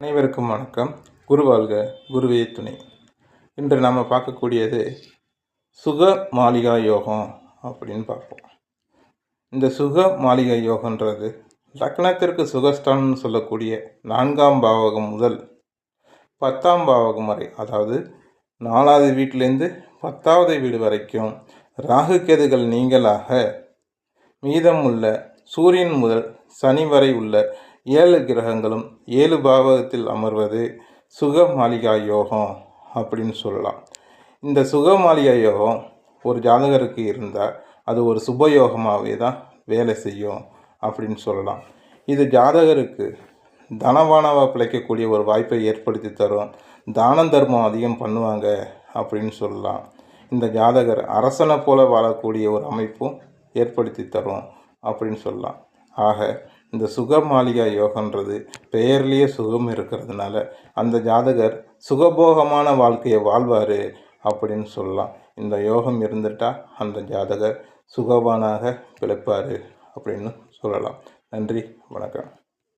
அனைவருக்கும் வணக்கம். குரு வாழ்க, குருவே துணை. இன்று நாம் பார்க்கக்கூடியது சுக மாளிகா யோகம் அப்படின்னு பார்ப்போம். இந்த சுக மாளிகா யோகன்றது லக்னத்திற்கு சுகஸ்தானம்னு சொல்லக்கூடிய 4ஆம் பாவகம் முதல் 10ஆம் பாவகம் வரை, அதாவது 4வது வீட்டிலேருந்து 10வது வீடு வரைக்கும் ராகு கேதுகள் நீங்களாக மீதம் உள்ள சூரியன் முதல் சனி வரை உள்ள 7 கிரகங்களும் 7 பாவகத்தில் அமர்வது சுக மாளிகா யோகம் அப்படின்னு சொல்லலாம். இந்த சுக மாளிகா யோகம் ஒரு ஜாதகருக்கு இருந்தால் அது ஒரு சுபயோகமாகவே தான் வேலை செய்யும் அப்படின்னு சொல்லலாம். இது ஜாதகருக்கு தனவானவாக பிழைக்கக்கூடிய ஒரு வாய்ப்பை ஏற்படுத்தி தரும். தான தர்மம் அதிகம் பண்ணுவாங்க அப்படின்னு சொல்லலாம். இந்த ஜாதகர் அரசனை போல வாழக்கூடிய ஒரு அமைப்பும் ஏற்படுத்தி தரும் அப்படின்னு சொல்லலாம். ஆக இந்த சுக மாளிகா யோகன்றது பெயர்லேயே சுகம் இருக்கிறதுனால அந்த ஜாதகர் சுகபோகமான வாழ்க்கையை வாழ்வார் அப்படின்னு சொல்லலாம். இந்த யோகம் இருந்துட்டால் அந்த ஜாதகர் சுகவானாக பிழைப்பார் அப்படின்னு சொல்லலாம். நன்றி, வணக்கம்.